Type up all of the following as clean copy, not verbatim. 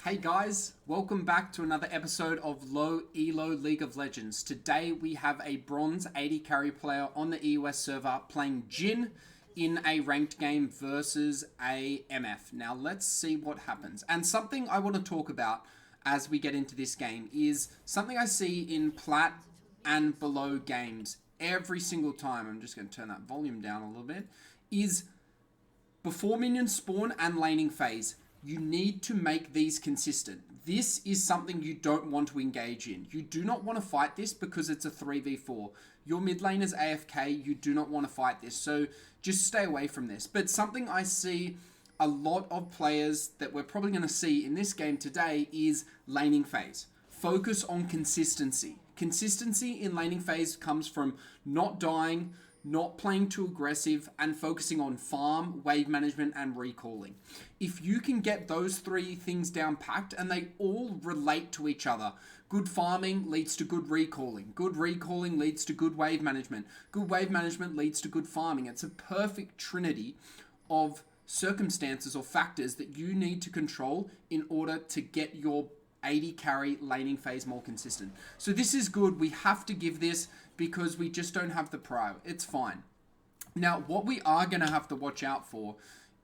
Hey guys, welcome back to another episode of Low Elo League of Legends. Today we have a bronze AD carry player on the EUS server playing Jhin in a ranked game versus a MF. Now let's see what happens. And something I want to talk about as we get into this game is something I see in plat and below games every single time. I'm just going to turn that volume down a little bit. Is before minions spawn and laning phase, you need to make these consistent. This is something you don't want to engage in. You do not want to fight this because it's a 3v4. Your mid lane is AFK, you do not want to fight this. So just stay away from this. But something I see a lot of players that we're probably going to see in this game today is laning phase. Focus on consistency. Consistency in laning phase comes from not dying, not playing too aggressive, and focusing on farm, wave management, and recalling. If you can get those three things down packed, and they all relate to each other, good farming leads to good recalling. Good recalling leads to good wave management. Good wave management leads to good farming. It's a perfect trinity of circumstances or factors that you need to control in order to get your AD carry laning phase more consistent. So this is good. We have to give this because we just don't have the prio. It's fine. Now, what we are going to have to watch out for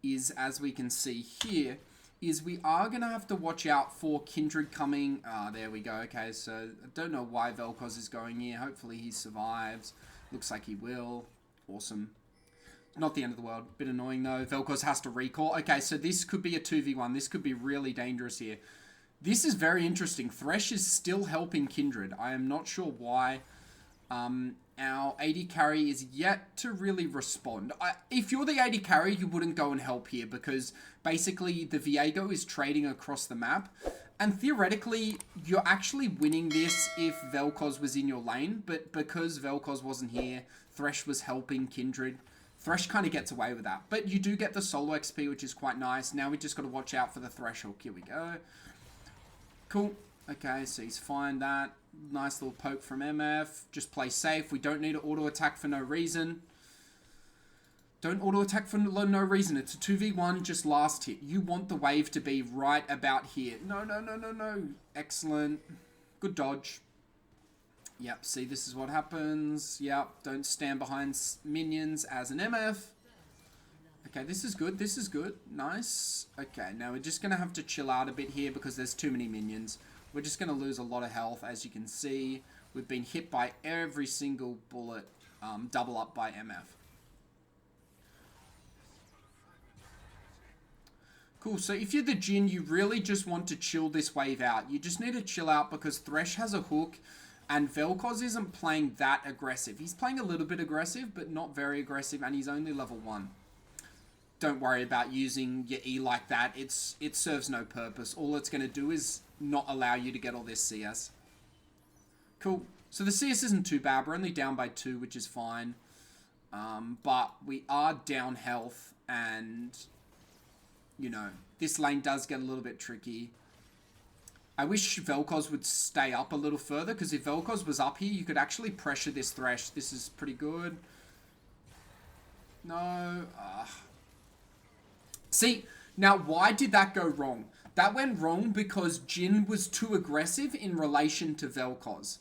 is, as we can see here, is we are going to have to watch out for Kindred coming. There we go. Okay, so I don't know why Vel'Koz is going here. Hopefully he survives. Looks like he will. Awesome. Not the end of the world. Bit annoying though. Vel'Koz has to recall. Okay, so this could be a 2v1. This could be really dangerous here. This is very interesting. Thresh is still helping Kindred. I am not sure why. Our AD carry is yet to really respond. If you're the AD carry, you wouldn't go and help here because basically the Viego is trading across the map. And theoretically, you're actually winning this if Vel'Koz was in your lane. But because Vel'Koz wasn't here, Thresh was helping Kindred. Thresh kind of gets away with that. But you do get the solo XP, which is quite nice. Now we just got to watch out for the Thresh hook. Here we go. Cool. Okay, so he's fine that. Nice little poke from MF. Just play safe. We don't need to auto-attack for no reason. Don't auto-attack for no reason. It's a 2v1, just last hit. You want the wave to be right about here. No, no, no, no, no. Excellent. Good dodge. Yep, see, this is what happens. Yep, don't stand behind minions as an MF. Okay, this is good. This is good. Nice. Okay, now we're just going to have to chill out a bit here because there's too many minions. We're just going to lose a lot of health, as you can see. We've been hit by every single bullet, double up by MF. Cool, so if you're the Jhin, you really just want to chill this wave out. You just need to chill out because Thresh has a hook and Vel'Koz isn't playing that aggressive. He's playing a little bit aggressive, but not very aggressive, and he's only level 1. Don't worry about using your E like that. It serves no purpose. All it's going to do is not allow you to get all this CS. Cool. So the CS isn't too bad. We're only down by 2, which is fine. But we are down health. And, you know, this lane does get a little bit tricky. I wish Vel'Koz would stay up a little further. Because if Vel'Koz was up here, you could actually pressure this Thresh. This is pretty good. No. See, now why did that go wrong? That went wrong because Jhin was too aggressive in relation to Vel'Koz.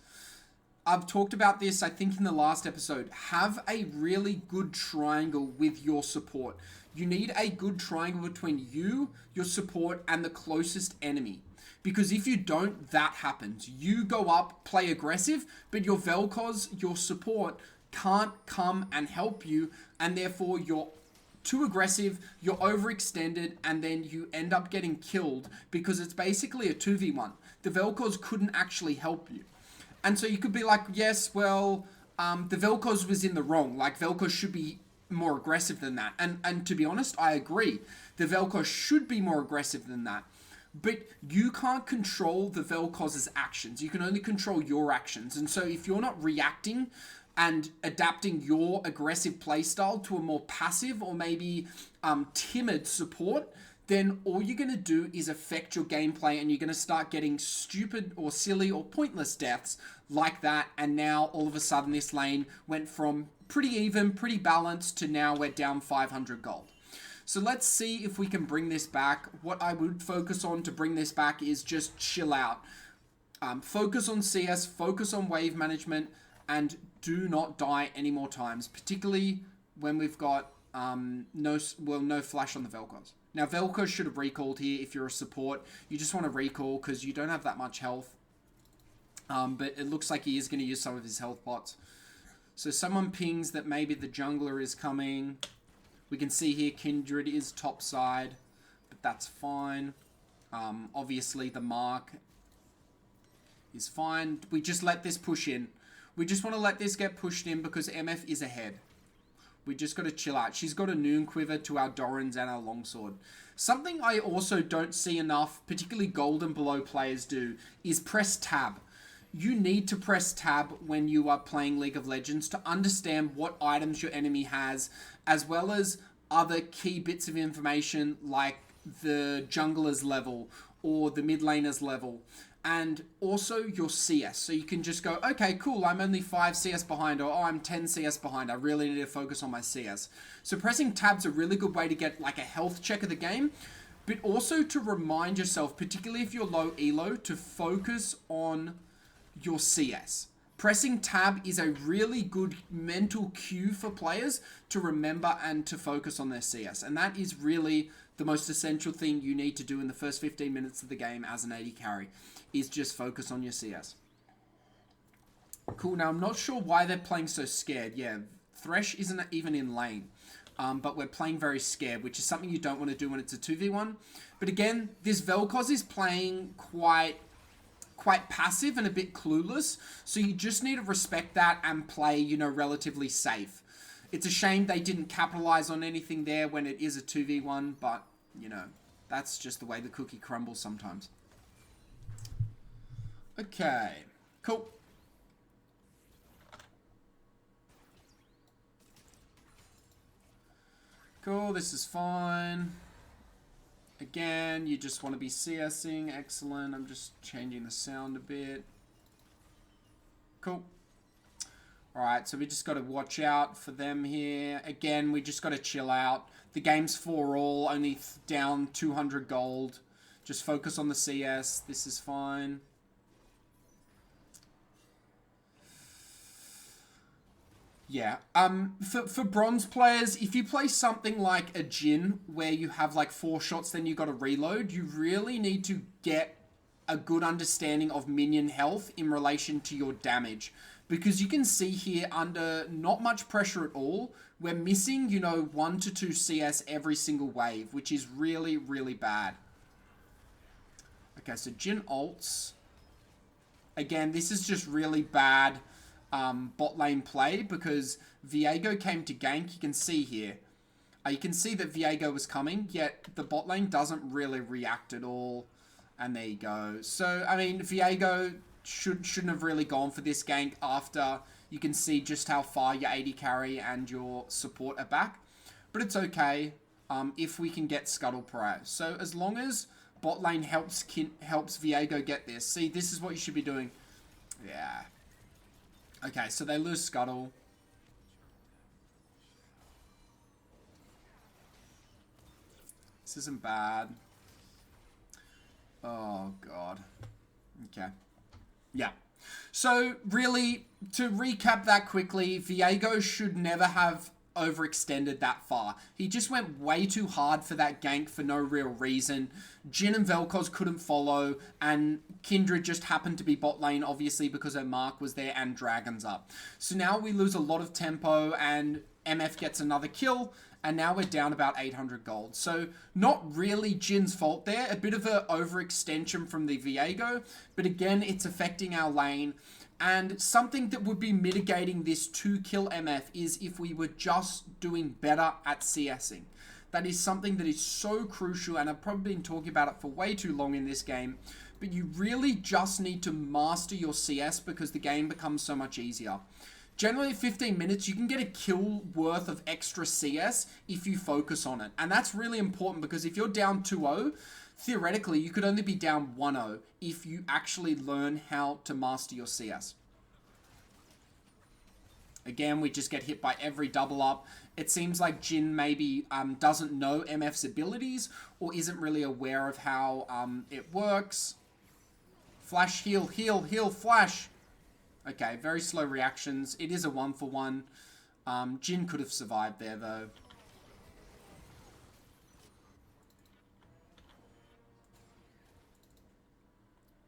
I've talked about this, I think, in the last episode. Have a really good triangle with your support. You need a good triangle between you, your support, and the closest enemy. Because if you don't, that happens. You go up, play aggressive, but your Vel'Koz, your support, can't come and help you, and therefore you're too aggressive, you're overextended, and then you end up getting killed because it's basically a 2v1. The Vel'Koz couldn't actually help you. And so you could be like, yes, well, the Vel'Koz was in the wrong. Like, Vel'Koz should be more aggressive than that. And to be honest, I agree. The Vel'Koz should be more aggressive than that. But you can't control the Vel'Koz's actions. You can only control your actions. And so if you're not reacting and adapting your aggressive playstyle to a more passive or maybe timid support, then all you're going to do is affect your gameplay and you're going to start getting stupid or silly or pointless deaths like that. And now all of a sudden this lane went from pretty even, pretty balanced to now we're down 500 gold. So let's see if we can bring this back. What I would focus on to bring this back is just chill out. Focus on CS, focus on wave management, and do not die any more times, particularly when we've got no flash on the Vel'Koz. Now, Vel'Koz should have recalled here if you're a support. You just want to recall because you don't have that much health. But it looks like he is going to use some of his health pots. So someone pings that maybe the jungler is coming. We can see here Kindred is top side, but that's fine. Obviously, the mark is fine. We just let this push in. We just want to let this get pushed in because MF is ahead. We just got to chill out. She's got a noon quiver to our Dorans and our longsword. Something I also don't see enough, particularly gold and below players do, is press tab. You need to press tab when you are playing League of Legends to understand what items your enemy has, as well as other key bits of information like the jungler's level or the mid laner's level, and also your CS. So you can just go, okay, cool, I'm only 5 CS behind, or oh, I'm 10 CS behind. I really need to focus on my CS. So pressing tab's a really good way to get like a health check of the game, but also to remind yourself, particularly if you're low elo, to focus on your CS. Pressing tab is a really good mental cue for players to remember and to focus on their CS. And that is really the most essential thing you need to do in the first 15 minutes of the game as an AD carry, is just focus on your CS. Cool, now I'm not sure why they're playing so scared. Yeah, Thresh isn't even in lane. But we're playing very scared, which is something you don't want to do when it's a 2v1. But again, this Vel'Koz is playing quite passive and a bit clueless, so you just need to respect that and play, you know, relatively safe. It's a shame they didn't capitalize on anything there when it is a 2v1, but, you know, that's just the way the cookie crumbles sometimes. Okay, cool. Cool, this is fine. Again, you just want to be CSing. Excellent. I'm just changing the sound a bit. Cool. Alright, so we just got to watch out for them here. Again, we just got to chill out. The game's 4-all, only down 200 gold. Just focus on the CS. This is fine. Yeah, for bronze players, if you play something like a Jhin, where you have like 4 shots, then you got to reload, you really need to get a good understanding of minion health in relation to your damage. Because you can see here, under not much pressure at all, we're missing, you know, 1 to 2 CS every single wave, which is really, really bad. Okay, so Jhin ults. Again, this is just really bad bot lane play because Viego came to gank. You can see here. You can see that Viego was coming, yet the bot lane doesn't really react at all. And there you go. So, I mean, Viego shouldn't have really gone for this gank after you can see just how far your AD carry and your support are back. But it's okay if we can get Scuttle prior. So, as long as bot lane helps Viego get this. See, this is what you should be doing. Yeah. Okay, so they lose Scuttle. This isn't bad. Oh, God. Okay. Yeah. So, really, to recap that quickly, Viego should never have overextended that far. He just went way too hard for that gank for no real reason. Jhin and Vel'Koz couldn't follow, and Kindred just happened to be bot lane, obviously, because her mark was there and Dragon's up. So now we lose a lot of tempo, and MF gets another kill, and now we're down about 800 gold. So not really Jin's fault there. A bit of an overextension from the Viego, but again, it's affecting our lane. And something that would be mitigating this 2-kill MF is if we were just doing better at CSing. That is something that is so crucial, and I've probably been talking about it for way too long in this game, but you really just need to master your CS because the game becomes so much easier. Generally, 15 minutes, you can get a kill worth of extra CS if you focus on it. And that's really important because if you're down 2-0, theoretically, you could only be down 1-0 if you actually learn how to master your CS. Again, we just get hit by every double up. It seems like Jin maybe doesn't know MF's abilities or isn't really aware of how it works. Flash, heal, heal, heal, flash. Okay, very slow reactions. It is a 1-for-1. Jin could have survived there, though.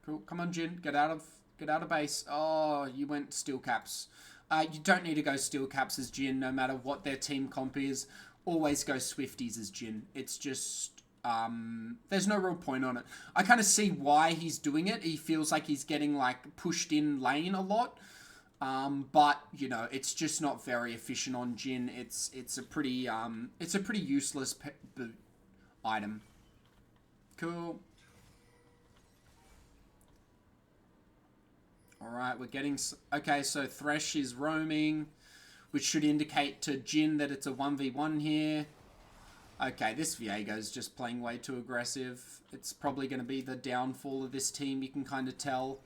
Cool. Come on, Jin. Get out of base. Oh, you went steel caps. You don't need to go steel caps as Jin, no matter what their team comp is. Always go Swifties as Jin. It's just, there's no real point on it. I kind of see why he's doing it. He feels like he's getting, like, pushed in lane a lot. But, you know, it's just not very efficient on Jin. It's a pretty useless item. Cool. Alright, we're getting... Okay, so Thresh is roaming, which should indicate to Jin that it's a 1v1 here. Okay, this Viego's just playing way too aggressive. It's probably going to be the downfall of this team, you can kind of tell.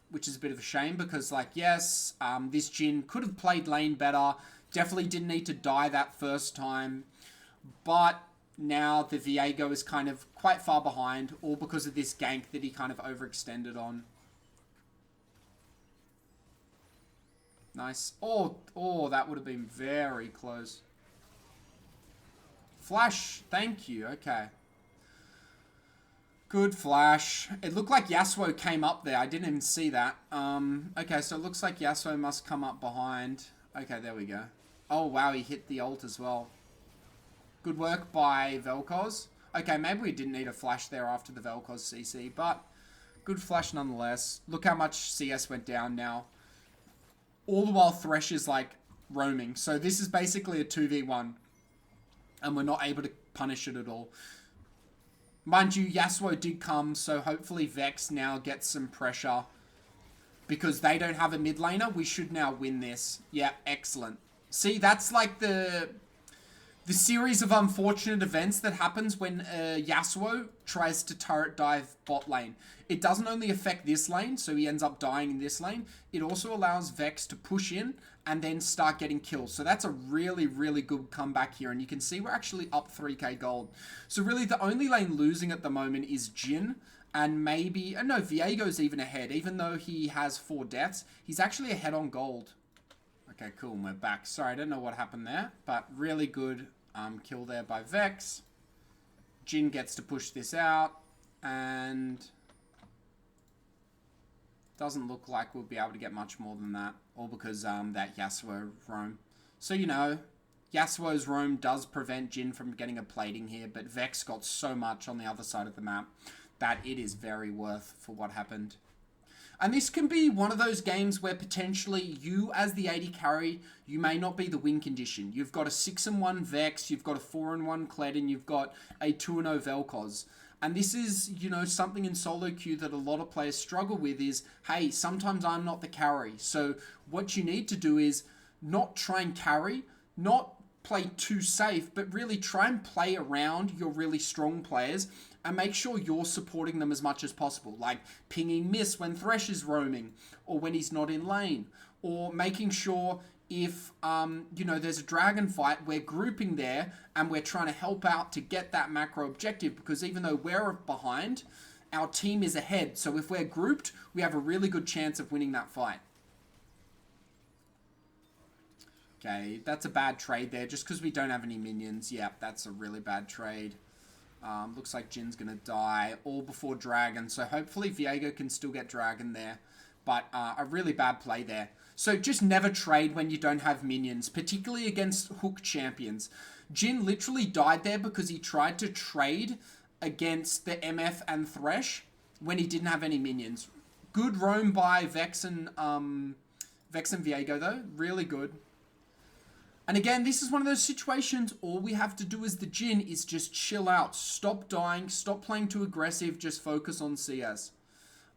Which is a bit of a shame because, like, yes, this Jin could have played lane better. Definitely didn't need to die that first time. But now the Viego is kind of quite far behind, all because of this gank that he kind of overextended on. Nice. Oh, that would have been very close. Flash. Thank you. Okay. Good flash. It looked like Yasuo came up there. I didn't even see that. Okay, so it looks like Yasuo must come up behind. Okay, there we go. Oh, wow, he hit the ult as well. Good work by Vel'Koz. Okay, maybe we didn't need a flash there after the Vel'Koz CC, but good flash nonetheless. Look how much CS went down now. All the while Thresh is, like, roaming. So this is basically a 2v1. And we're not able to punish it at all. Mind you, Yasuo did come, so hopefully Vex now gets some pressure. Because they don't have a mid laner, we should now win this. Yeah, excellent. See, that's like the series of unfortunate events that happens when Yasuo tries to turret dive bot lane. It doesn't only affect this lane, so he ends up dying in this lane. It also allows Vex to push in and then start getting kills. So that's a really, really good comeback here. And you can see we're actually up 3k gold. So really the only lane losing at the moment is Jin. And maybe, no, Viego's even ahead. Even though he has 4 deaths, he's actually ahead on gold. Okay, cool, and we're back. Sorry, I don't know what happened there. But really good kill there by Vex. Jin gets to push this out. And doesn't look like we'll be able to get much more than that. All because that Yasuo roam. So, you know, Yasuo's roam does prevent Jin from getting a plating here. But Vex got so much on the other side of the map that it is very worth for what happened. And this can be one of those games where potentially you, as the AD carry, you may not be the win condition. You've got a 6-1 Vex, you've got a 4-1 Kled, and you've got a 2-0 Vel'Koz. And this is, you know, something in solo queue that a lot of players struggle with is, hey, sometimes I'm not the carry. So what you need to do is not try and carry, not play too safe, but really try and play around your really strong players and make sure you're supporting them as much as possible, like pinging miss when Thresh is roaming or when he's not in lane, or making sure if, you know, there's a dragon fight, we're grouping there and we're trying to help out to get that macro objective, because even though we're behind, our team is ahead. So if we're grouped, we have a really good chance of winning that fight. Okay, that's a bad trade there, just because we don't have any minions. Yep, that's a really bad trade. Looks like Jin's going to die all before Dragon. So hopefully Viego can still get Dragon there. But a really bad play there. So just never trade when you don't have minions, particularly against hook champions. Jin literally died there because he tried to trade against the MF and Thresh when he didn't have any minions. Good roam by Vex and Viego though. Really good. And again, this is one of those situations, all we have to do as the Jin is just chill out. Stop dying, stop playing too aggressive, just focus on CS.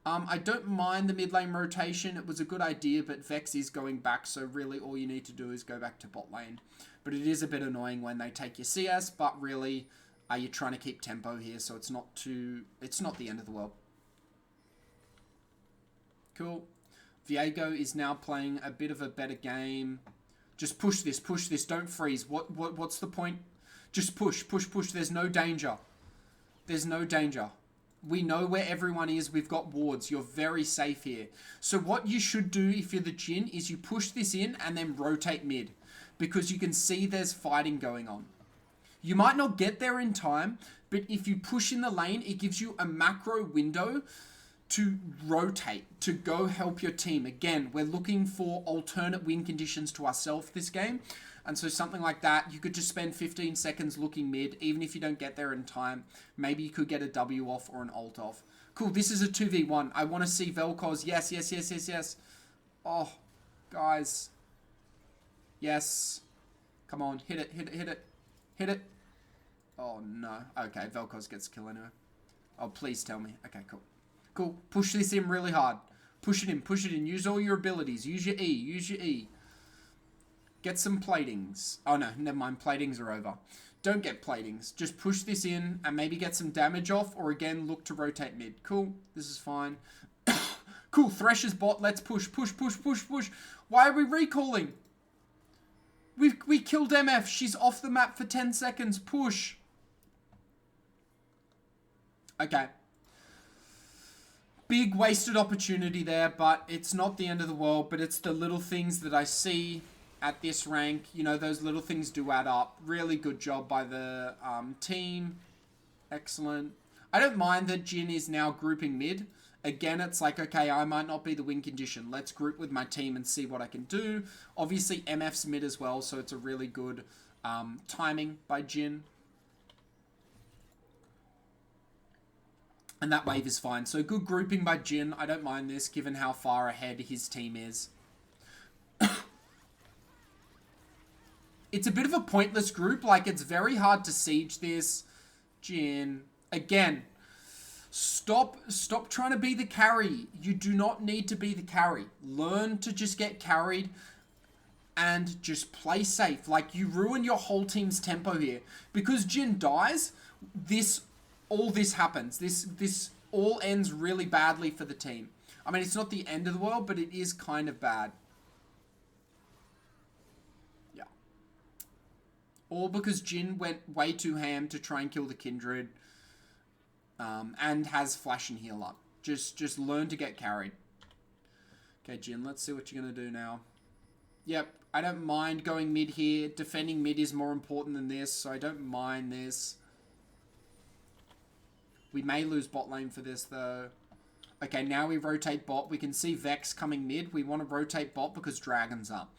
I don't mind the mid lane rotation. It was a good idea, but Vex is going back, so really all you need to do is go back to bot lane. But it is a bit annoying when they take your CS, but really, you're trying to keep tempo here, so it's not the end of the world. Cool. Viego is now playing a bit of a better game. Just push this, don't freeze. What's the point? Just push. There's no danger. There's no danger. We know where everyone is. We've got wards. You're very safe here. So what you should do if you're the Jhin is you push this in and then rotate mid, because you can see there's fighting going on. You might not get there in time, but if you push in the lane, it gives you a macro window to rotate, to go help your team. Again, we're looking for alternate win conditions to ourselves this game. And so something like that, you could just spend 15 seconds looking mid, even if you don't get there in time. Maybe you could get a W off or an ult off. Cool, this is a 2v1. I want to see Vel'Koz. Yes. Oh, guys. Yes. Come on, hit it. Oh, no. Okay, Vel'Koz gets kill anyway. Oh, please tell me. Okay, cool. Push this in really hard. Push it in. Use all your abilities. Use your E. Get some platings. Oh, no. Never mind. Platings are over. Don't get platings. Just push this in and maybe get some damage off, or again, look to rotate mid. Cool. This is fine. Cool. Thresh is bot. Let's push. Why are we recalling? We killed MF. She's off the map for 10 seconds. Push. Okay. Big wasted opportunity there, but it's not the end of the world. But it's the little things that I see at this rank. You know, those little things do add up. Really good job by the team. Excellent. I don't mind that Jhin is now grouping mid. Again, it's like, okay, I might not be the win condition. Let's group with my team and see what I can do. Obviously, MF's mid as well, so it's a really good timing by Jhin. And that wave is fine. So good grouping by Jhin. I don't mind this, given how far ahead his team is. It's a bit of a pointless group. Like, it's very hard to siege this. Jhin. Again, stop trying to be the carry. You do not need to be the carry. Learn to just get carried and just play safe. Like, you ruin your whole team's tempo here. Because Jhin dies, all this happens. This all ends really badly for the team. I mean, it's not the end of the world, but it is kind of bad. Yeah. All because Jhin went way too ham to try and kill the Kindred. And has flash and heal up. Just learn to get carried. Okay, Jhin, let's see what you're going to do now. Yep, I don't mind going mid here. Defending mid is more important than this, so I don't mind this. We may lose bot lane for this, though. Okay, now we rotate bot. We can see Vex coming mid. We want to rotate bot because Dragon's up.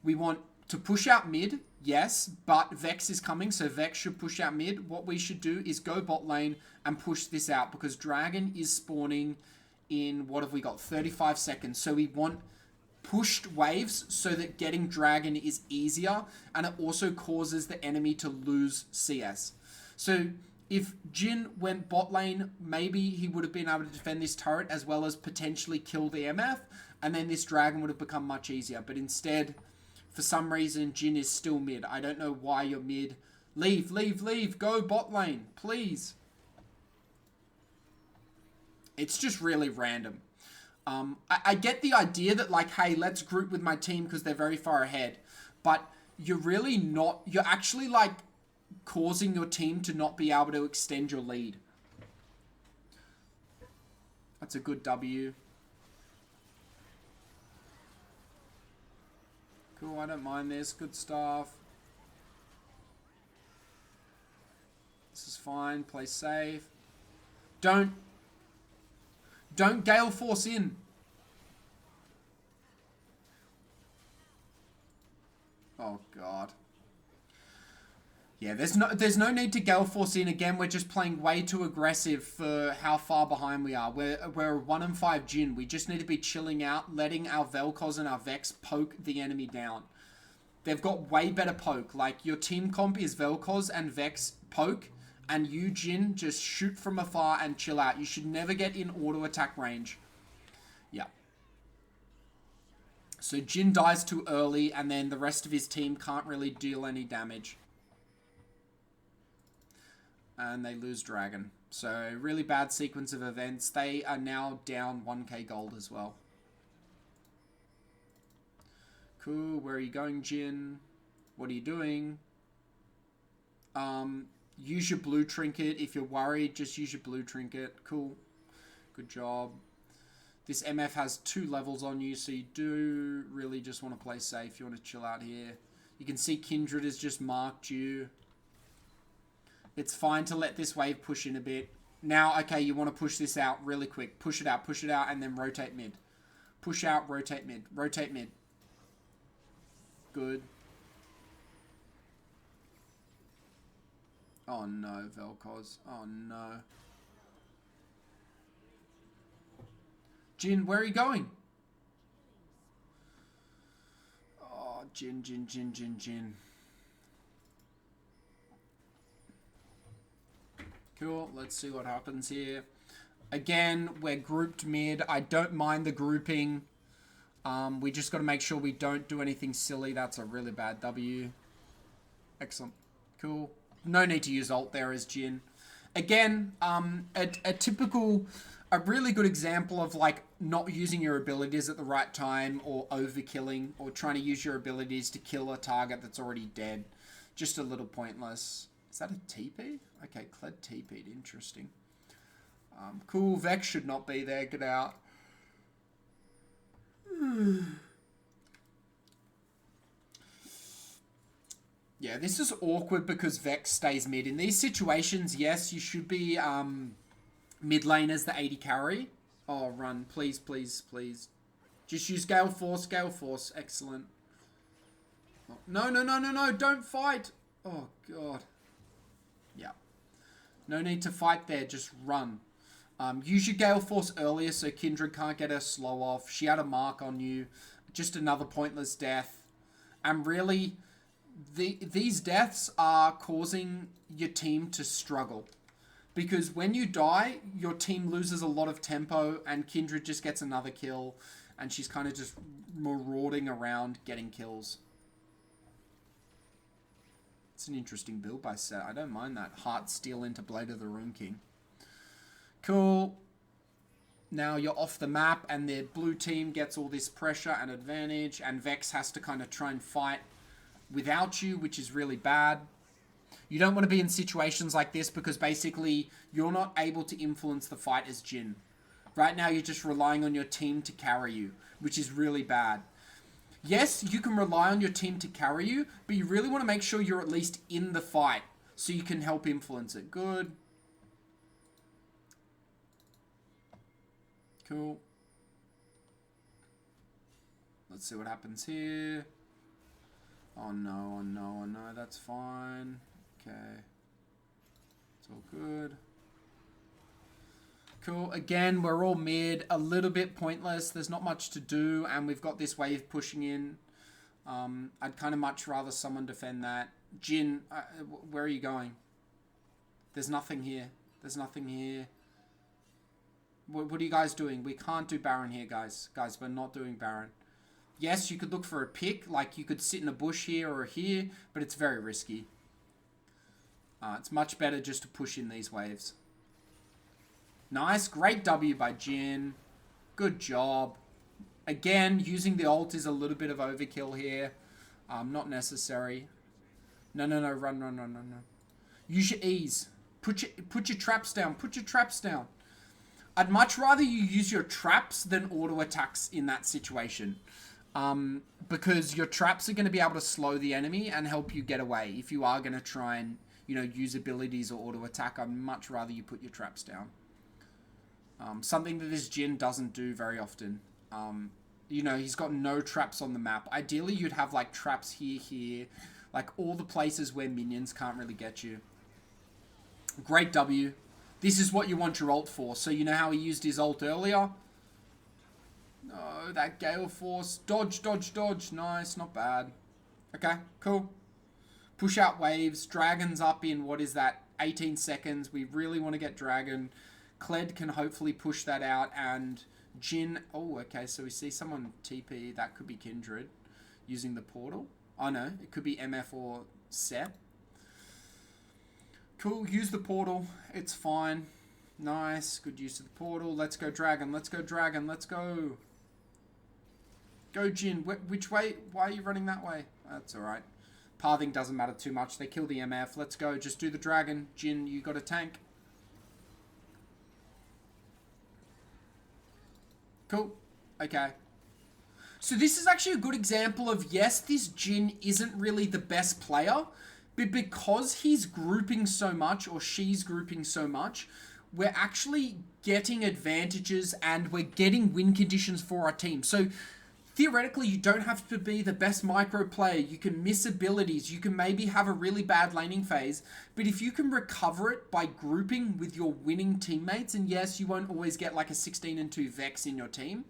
We want to push out mid, yes, but Vex is coming, so Vex should push out mid. What we should do is go bot lane and push this out because Dragon is spawning in, what have we got, 35 seconds. So we want pushed waves so that getting Dragon is easier, and it also causes the enemy to lose CS. So if Jhin went bot lane, maybe he would have been able to defend this turret as well as potentially kill the MF, and then this Dragon would have become much easier. But instead, for some reason, Jhin is still mid. I don't know why you're mid. Leave. Go bot lane, please. It's just really random. I get the idea that, like, hey, let's group with my team because they're very far ahead. But you're really not... You're actually, like, causing your team to not be able to extend your lead. That's a good W. Cool, I don't mind this. Good stuff. This is fine. Play safe. Don't Gale Force in. Oh, God. Yeah, there's no need to Gale Force in. Again, we're just playing way too aggressive for how far behind we are. We're 1 and 5 Jhin. We just need to be chilling out, letting our Vel'Koz and our Vex poke the enemy down. They've got way better poke. Like, your team comp is Vel'Koz and Vex poke, and you, Jhin, just shoot from afar and chill out. You should never get in auto attack range. Yeah. So Jhin dies too early, and then the rest of his team can't really deal any damage. And they lose Dragon. So, really bad sequence of events. They are now down 1k gold as well. Cool. Where are you going, Jin? What are you doing? Use your blue trinket. If you're worried, just use your blue trinket. Cool. Good job. This MF has 2 levels on you, so you do really just want to play safe. You want to chill out here. You can see Kindred has just marked you. It's fine to let this wave push in a bit. Now, okay, you want to push this out really quick. Push it out, and then rotate mid. Push out, rotate mid. Rotate mid. Good. Oh no, Vel'Koz. Oh no. Jin, where are you going? Oh, Jin. Cool, let's see what happens here. Again, we're grouped mid. I don't mind the grouping. We just got to make sure we don't do anything silly. That's a really bad W. Excellent. Cool. No need to use ult there as Jin. Again, a really good example of like not using your abilities at the right time or overkilling or trying to use your abilities to kill a target that's already dead. Just a little pointless. Is that a TP? Okay, Kled TP'd. Interesting. Cool. Vex should not be there. Get out. Yeah, this is awkward because Vex stays mid. In these situations, yes, you should be mid lane as the AD carry. Oh, run. Please, please, please. Just use Gale Force. Gale Force. Excellent. Oh, no. Don't fight. Oh, God. Yeah. No need to fight there. Just run. Use your Gale Force earlier so Kindred can't get her slow off. She had a mark on you. Just another pointless death. And really, these deaths are causing your team to struggle. Because when you die, your team loses a lot of tempo and Kindred just gets another kill. And she's kind of just marauding around getting kills. It's an interesting build by Set. I don't mind that. Heart Steal into Blade of the Rune King. Cool. Now you're off the map and the blue team gets all this pressure and advantage. And Vex has to kind of try and fight without you, which is really bad. You don't want to be in situations like this because basically you're not able to influence the fight as Jin. Right now you're just relying on your team to carry you, which is really bad. Yes, you can rely on your team to carry you, but you really want to make sure you're at least in the fight so you can help influence it. Good. Cool. Let's see what happens here. Oh no, that's fine. Okay. It's all good. Cool. Again, we're all mid. A little bit pointless. There's not much to do, and we've got this wave pushing in. I'd kind of much rather someone defend that. Jin, where are you going? There's nothing here. There's nothing here. What are you guys doing? We can't do Baron here, guys. Guys, we're not doing Baron. Yes, you could look for a pick. Like, you could sit in a bush here or here, but it's very risky. It's much better just to push in these waves. Nice. Great W by Jin. Good job. Again, using the ult is a little bit of overkill here. Not necessary. No. Run. Use your E's. Put your traps down. Put your traps down. I'd much rather you use your traps than auto attacks in that situation. Because your traps are going to be able to slow the enemy and help you get away. If you are going to try and, use abilities or auto attack, I'd much rather you put your traps down. Something that this Jin doesn't do very often. He's got no traps on the map. Ideally, you'd have like traps here, like all the places where minions can't really get you. Great W. This is what you want your ult for. So you know how he used his ult earlier? No, that Gale Force. Dodge. Nice, not bad. Okay, cool. Push out waves. Dragon's up in, what is that, 18 seconds. We really want to get Dragon. Kled can hopefully push that out. And Jin... Oh, okay, so we see someone TP. That could be Kindred using the portal. Oh, no, it could be MF or Set. Cool, use the portal. It's fine. Nice, good use of the portal. Let's go Dragon. Let's go. Go Jin. Which way? Why are you running that way? That's alright. Pathing doesn't matter too much. They kill the MF. Let's go. Just do the dragon. Jin, you got a tank. Cool. Okay. So this is actually a good example of, yes, this Jin isn't really the best player, but because he's grouping so much, or she's grouping so much, we're actually getting advantages and we're getting win conditions for our team. So theoretically, you don't have to be the best micro player. You can miss abilities. You can maybe have a really bad laning phase. But if you can recover it by grouping with your winning teammates, and yes, you won't always get like a 16-2 Vex in your team,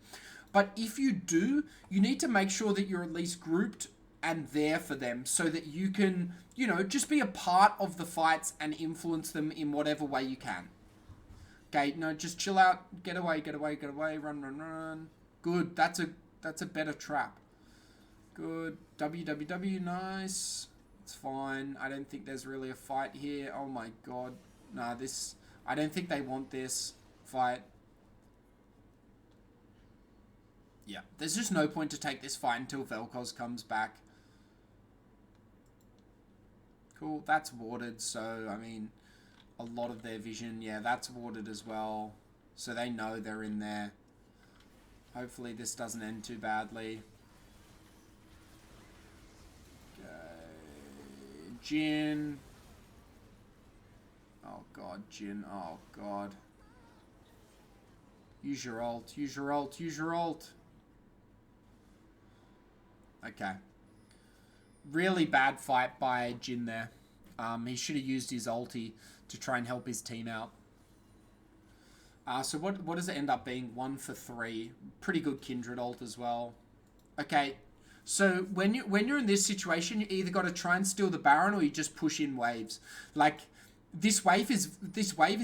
but if you do, you need to make sure that you're at least grouped and there for them so that you can, you know, just be a part of the fights and influence them in whatever way you can. Okay, no, just chill out. Get away, get away, get away. Run, run, run. Good. That's a better trap. Good. WWW, nice. It's fine. I don't think there's really a fight here. Oh my god. Nah, this... I don't think they want this fight. Yeah, there's just no point to take this fight until Vel'Koz comes back. Cool, that's warded, so, I mean, a lot of their vision, yeah, that's warded as well. So they know they're in there. Hopefully this doesn't end too badly. Okay. Jin. Oh god, Jin, oh god. Use your ult, use your ult, use your ult. Okay. Really bad fight by Jin there. He should have used his ulti to try and help his team out. So what does it end up being? 1 for 3. Pretty good Kindred ult as well. Okay. So when you're in this situation, you either got to try and steal the Baron or you just push in waves. Like this wave is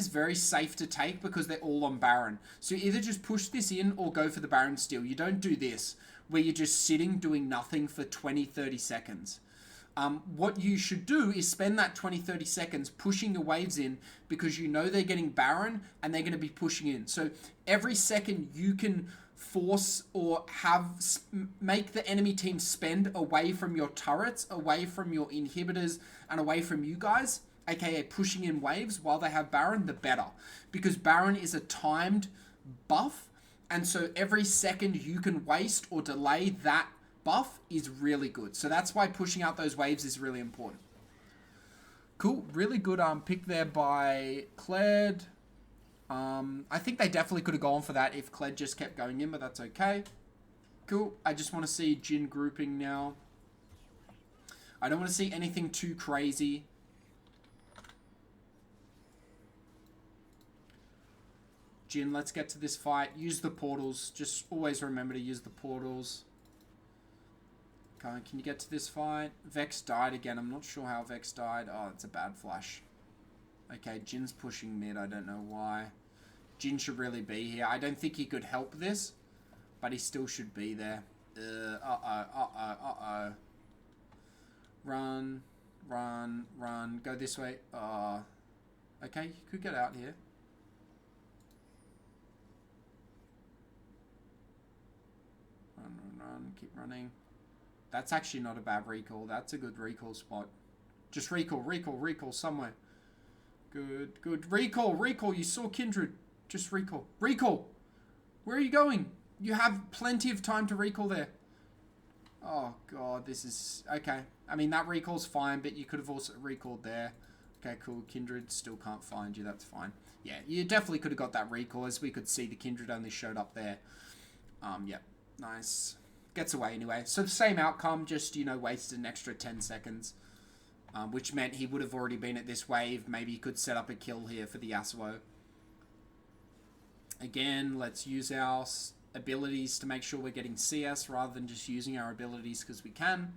very safe to take because they're all on Baron. So you either just push this in or go for the Baron steal. You don't do this where you're just sitting doing nothing for 20-30 seconds. What you should do is spend that 20-30 seconds pushing your waves in because you know they're getting Baron and they're going to be pushing in. So every second you can force or make the enemy team spend away from your turrets, away from your inhibitors, and away from you guys, aka pushing in waves while they have Baron, the better. Because Baron is a timed buff, and so every second you can waste or delay that buff is really good. So that's why pushing out those waves is really important. Cool. Really good pick there by Kled. I think they definitely could have gone for that if Kled just kept going in, but that's okay. Cool. I just want to see Jin grouping now. I don't want to see anything too crazy. Jin, let's get to this fight. Use the portals. Just always remember to use the portals. Okay, can you get to this fight? Vex died again. I'm not sure how Vex died. Oh, it's a bad flash. Okay, Jin's pushing mid. I don't know why. Jin should really be here. I don't think he could help this, but he still should be there. Uh-oh. Run, run, run. Go this way. Okay, you could get out here. Run, run, run. Keep running. That's actually not a bad recall. That's a good recall spot. Just recall, recall, recall somewhere. Good, good. Recall, recall. You saw Kindred. Just recall. Recall! Where are you going? You have plenty of time to recall there. Oh, God. This is... Okay. I mean, that recall's fine, but you could have also recalled there. Okay, cool. Kindred still can't find you. That's fine. Yeah, you definitely could have got that recall. As we could see, the Kindred only showed up there. Yeah. Nice. Gets away anyway. So the same outcome, just, you know, wasted an extra 10 seconds. Which meant he would have already been at this wave. Maybe he could set up a kill here for the Yasuo. Again, let's use our abilities to make sure we're getting CS rather than just using our abilities because we can.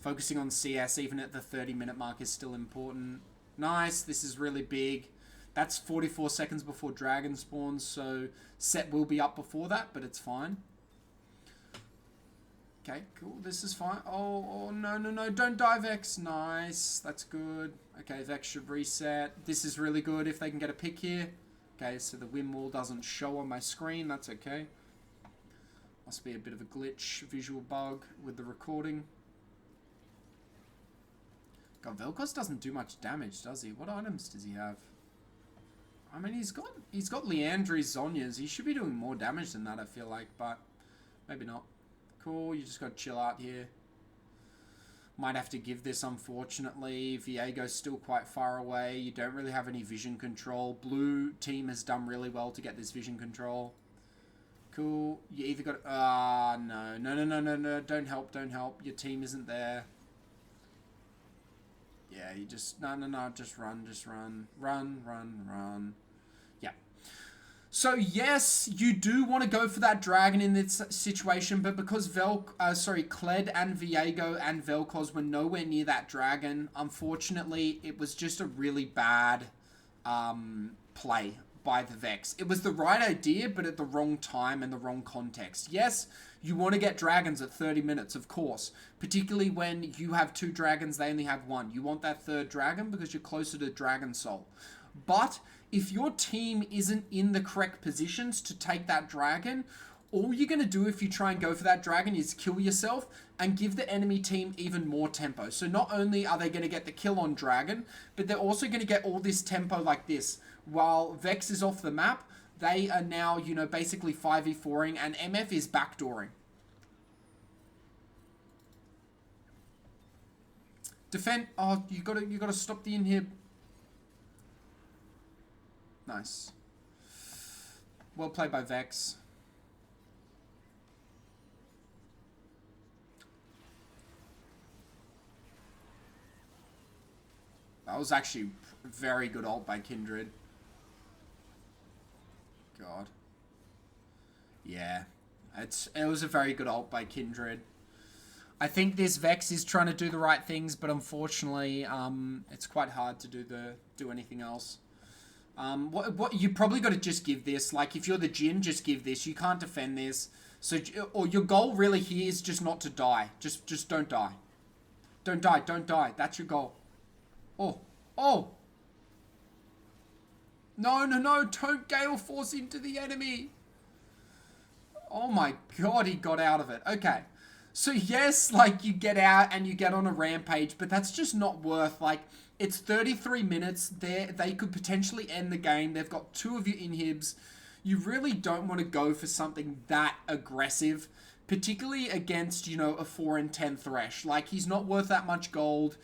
Focusing on CS even at the 30-minute mark is still important. Nice. This is really big. That's 44 seconds before Dragon spawns, so set will be up before that, but it's fine. Okay, cool. This is fine. Oh, no, no, no. Don't die, Vex. Nice. That's good. Okay, Vex should reset. This is really good if they can get a pick here. Okay, so the win wall doesn't show on my screen. That's okay. Must be a bit of a glitch, visual bug with the recording. God, Vel'Koz doesn't do much damage, does he? What items does he have? I mean, he's got Leandri's Zhonya's. He should be doing more damage than that, I feel like, but maybe not. Cool, you just got to chill out here. Might have to give this, unfortunately. Viego's still quite far away. You don't really have any vision control. Blue team has done really well to get this vision control. Cool. You either got... no. No. Don't help. Your team isn't there. Yeah, you just... No. Just run. Run. Yeah. So, yes, you do want to go for that dragon in this situation, but because Kled and Viego and Vel'Koz were nowhere near that dragon, unfortunately, it was just a really bad play by the Vex. It was the right idea, but at the wrong time and the wrong context. Yes, you want to get dragons at 30 minutes, of course, particularly when you have 2 dragons, they only have 1. You want that 3rd dragon because you're closer to Dragon Soul. But if your team isn't in the correct positions to take that dragon, all you're going to do if you try and go for that dragon is kill yourself and give the enemy team even more tempo. So not only are they going to get the kill on dragon, but they're also going to get all this tempo like this. While Vex is off the map, they are now, you know, basically 5v4ing and MF is backdooring. Defend. Oh, you gotta stop the inhib. Nice. Well played by Vex. That was actually very good ult by Kindred. God. Yeah. It was a very good ult by Kindred. I think this Vex is trying to do the right things, but unfortunately, it's quite hard to do anything else. What you probably got to just give this. Like, if you're the Jhin, just give this. You can't defend this. So, or your goal really here is just not to die. Just don't die. Don't die. That's your goal. Oh. No. Don't Gale Force into the enemy. Oh my god, he got out of it. Okay. So yes, like, you get out and you get on a rampage, but that's just not worth, like, it's 33 minutes. They could potentially end the game. They've got 2 of your inhibs. You really don't want to go for something that aggressive, particularly against, you know, a 4 and 10 Thresh. Like, he's not worth that much gold.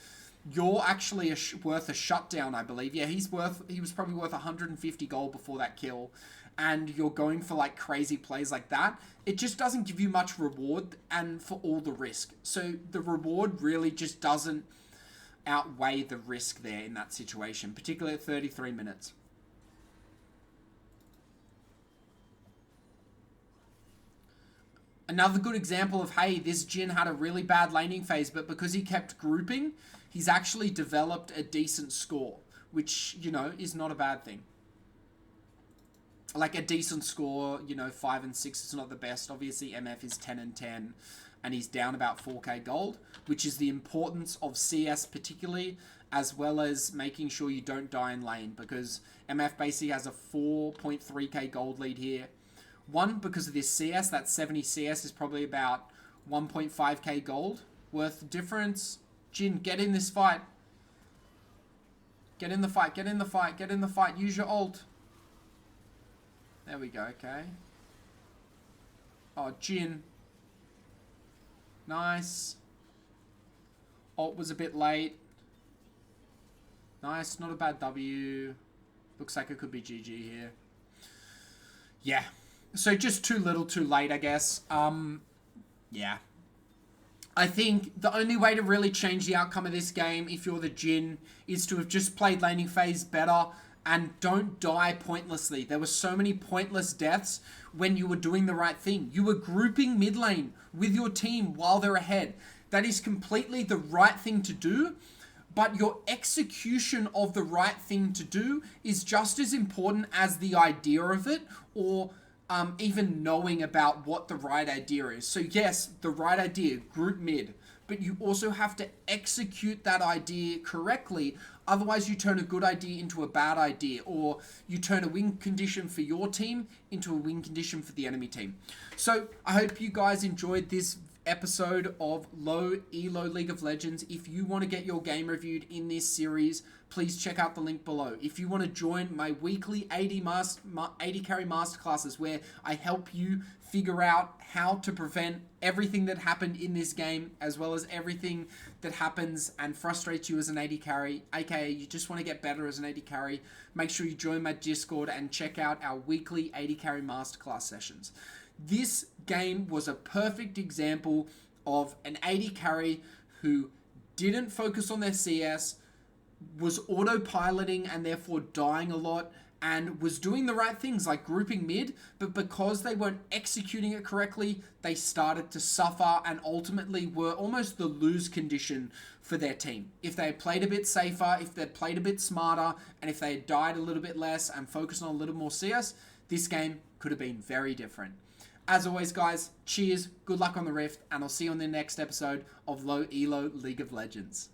You're actually worth a shutdown, I believe. Yeah, he was probably worth 150 gold before that kill. And you're going for, like, crazy plays like that. It just doesn't give you much reward and for all the risk. So the reward really just doesn't outweigh the risk there in that situation, particularly at 33 minutes. Another good example of, hey, this Jhin had a really bad laning phase, but because he kept grouping, he's actually developed a decent score, which, you know, is not a bad thing. Like, a decent score, you know, 5 and 6 is not the best. Obviously, MF is 10 and 10, and he's down about 4k gold, which is the importance of CS particularly, as well as making sure you don't die in lane, because MF basically has a 4.3k gold lead here. One, because of this CS, that 70 CS is probably about 1.5k gold worth difference. Jhin, get in this fight. Get in the fight. Use your ult. There we go, okay. Oh, Jhin. Nice. Ult was a bit late. Nice, not a bad W. Looks like it could be GG here. Yeah. So just too little, too late, I guess. Yeah. I think the only way to really change the outcome of this game, if you're the Jhin, is to have just played laning phase better and don't die pointlessly. There were so many pointless deaths when you were doing the right thing. You were grouping mid lane with your team while they're ahead. That is completely the right thing to do, but your execution of the right thing to do is just as important as the idea of it, or even knowing about what the right idea is. So yes, the right idea, group mid, but you also have to execute that idea correctly. Otherwise, you turn a good idea into a bad idea, or you turn a win condition for your team into a win condition for the enemy team. So I hope you guys enjoyed this episode of Low Elo League of Legends. If you want to get your game reviewed in this series, please check out the link below. If you want to join my weekly AD carry masterclasses, where I help you figure out how to prevent everything that happened in this game, as well as everything that happens and frustrates you as an AD carry, aka you just want to get better as an AD carry, make sure you join my Discord and check out our weekly AD carry masterclass sessions. This game was a perfect example of an AD carry who didn't focus on their CS, was autopiloting and therefore dying a lot, and was doing the right things like grouping mid, but because they weren't executing it correctly, they started to suffer and ultimately were almost the lose condition for their team. If they had played a bit safer, if they'd played a bit smarter, and if they had died a little bit less and focused on a little more CS, this game could have been very different. As always, guys, cheers, good luck on the Rift, and I'll see you on the next episode of Low Elo League of Legends.